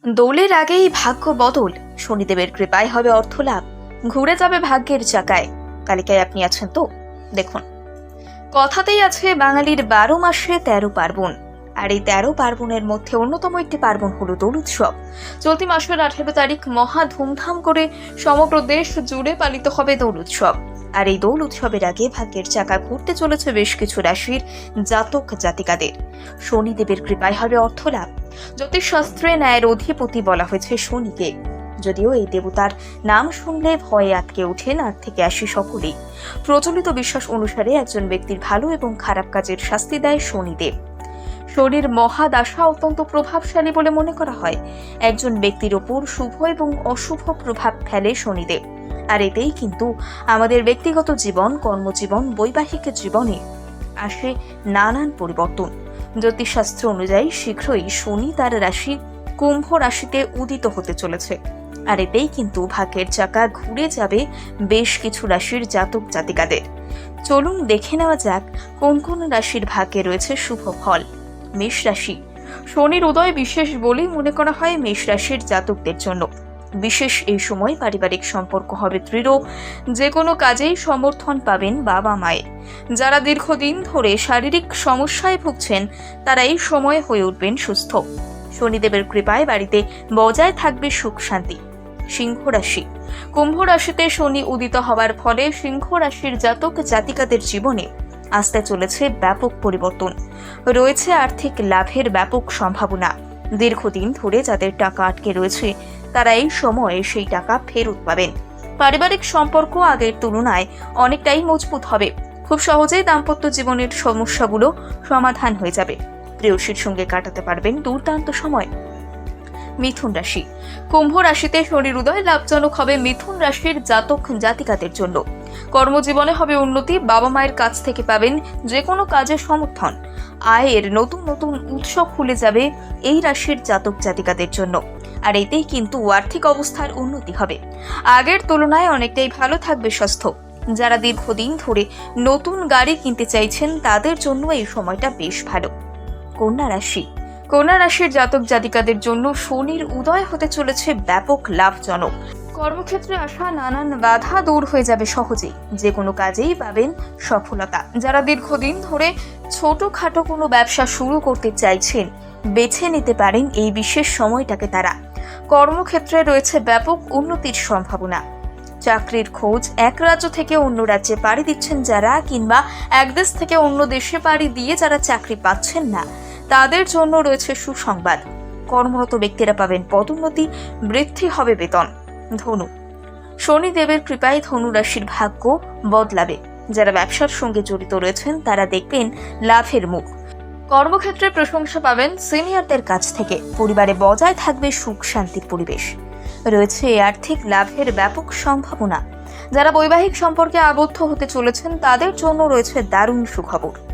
দোলের আগেই ভাগ্য বদল, শনিদেবের কৃপায় হবে অর্থলাভ, ঘুরে যাবে ভাগ্যের চাকায়। তালিকায় আপনি আছেন তো? দেখুন, কথাতেই আছে বাঙালির 12 মাসে 13 পার্বণ। আর এই 13 পার্বণের মধ্যে অন্যতম একটি পার্বণ হলো দোল উৎসব। চলতি মাসের 18 তারিখ মহা ধুমধাম করে সমগ্র দেশ জুড়ে পালিত হবে দোল উৎসব। আর এই দোল উৎসবের আগে ভাগ্যের চাকা ঘুরতে চলেছে বেশ কিছু রাশির জাতক জাতিকাদের। শনিদেবের কৃপায় হবে অর্থলাভ। জ্যোতিষশাস্ত্রে ন্যায়ের অধিপতি বলা হয়েছে শনিকে। যদিও এই দেবতার নাম শুনলে ভয়ে আটকে ওঠেন আট থেকে 80 সকলেই। প্রচলিত বিশ্বাস অনুসারে একজন ব্যক্তির ভালো এবং খারাপ কাজের শাস্তি দেয় শনিদেব। শনির মহাদশা অত্যন্ত প্রভাবশালী বলে মনে করা হয়। একজন ব্যক্তির ওপর শুভ এবং অশুভ প্রভাব ফেলে শনিদেব। আর এতেই কিন্তু আমাদের ব্যক্তিগত জীবন, কর্মজীবন, বৈবাহিক জীবনে আসে নানান পরিবর্তন। জ্যোতিষশাস্ত্র অনুযায়ী শীঘ্রই শনি তার রাশি কুম্ভ রাশিতে উদিত হতে চলেছে। আর এতেই কিন্তু ভাগ্যের চাকা ঘুরে যাবে বেশ কিছু রাশির জাতক জাতিকাদের। চলুন দেখে নেওয়া যাক কোন কোন রাশির ভাগ্যে রয়েছে শুভ ফল। মেষ রাশি। শনির উদয় বিশেষ বলেই মনে করা হয় মেষ রাশির জাতকদের জন্য। বিশেষ এই সময় পারিবারিক সম্পর্ক হবে দৃঢ়। যে কোনো কাজেই সমর্থন পাবেন বাবা মায়ের। যারা দীর্ঘদিন ধরে শারীরিক সমস্যায় ভুগছেন তারা এই সময় হয়ে উঠবেন সুস্থ। শনিদেবের কৃপায় বাড়িতে বজায় থাকবে সুখ শান্তি। সিংহ রাশি। কুম্ভ রাশিতে শনি উদিত হওয়ার ফলে সিংহ রাশির জাতক জাতিকাদের জীবনে আসতে চলেছে ব্যাপক পরিবর্তন। রয়েছে আর্থিক লাভের ব্যাপক সম্ভাবনা। দীর্ঘদিন ধরে যাদের টাকা আটকে রয়েছে তারা এই সময়ে সেই টাকা ফেরত পাবেন। পারিবারিক সম্পর্ক আগের তুলনায় অনেকটাই মজবুত হবে। খুব সহজেই দাম্পত্য জীবনের সমস্যাগুলো সমাধান হয়ে যাবে। প্রেয়সীর সঙ্গে কাটাতে পারবেন দুর্দান্ত সময়। মিথুন রাশি। কুম্ভ রাশিতে শনির উদয় লাভজনক হবে মিথুন রাশির জাতক জাতিকাদের জন্য। কর্মজীবনে হবে উন্নতি। বাবা মায়ের কাছ থেকে পাবেন যে কোনো কাজের সমর্থন। আয়ের নতুন নতুন উৎস খুলে যাবে এই রাশির জাতক জাতিকাদের জন্য। আর এতেই কিন্তু আর্থিক অবস্থার উন্নতি হবে। আগের তুলনায় অনেকটাই ভালো থাকবে স্বাস্থ্য। যারা দীর্ঘদিন ধরে নতুন গাড়ি কিনতে চাইছেন তাদের জন্য এই সময়টা বেশ ভালো। কন্যা রাশি। কন্যা রাশির জাতক জাতিকাদের জন্য শনির উদয় হতে চলেছে ব্যাপক লাভজনক। কর্মক্ষেত্রে আসা নানান বাধা দূর হয়ে যাবে সহজেই। যে কোনো কাজেই পাবেন সফলতা। যারা দীর্ঘদিন ধরে ছোটখাটো কোনো ব্যবসা শুরু করতে চাইছেন বেছে নিতে পারেন এই বিশেষ সময়টাকে তারা। কর্মক্ষেত্রে রয়েছে ব্যাপক উন্নতির সম্ভাবনা। চাকরির খোঁজ এক রাজ্য থেকে অন্য রাজ্যে পাড়ি দিচ্ছেন যারা, কিংবা এক দেশ থেকে অন্য দেশে পাড়ি দিয়ে যারা চাকরি পাচ্ছেন না, তাদের জন্য রয়েছে সুসংবাদ। কর্মরত ব্যক্তিরা পাবেন পদোন্নতি, বৃদ্ধি হবে বেতন। ধনু। শনিদেবের কৃপায় ধনু রাশির ভাগ্য বদলাবে। যারা ব্যবসার সঙ্গে জড়িত রয়েছেন তারা দেখবেন লাভের মুখ। কর্মক্ষেত্রে প্রশংসা পাবেন সিনিয়রদের কাছ থেকে। পরিবারে বজায় থাকবে সুখ শান্তির পরিবেশ। রয়েছে আর্থিক লাভের ব্যাপক সম্ভাবনা। যারা বৈবাহিক সম্পর্কে আবদ্ধ হতে চলেছেন তাদের জন্য রয়েছে দারুণ সুখবর।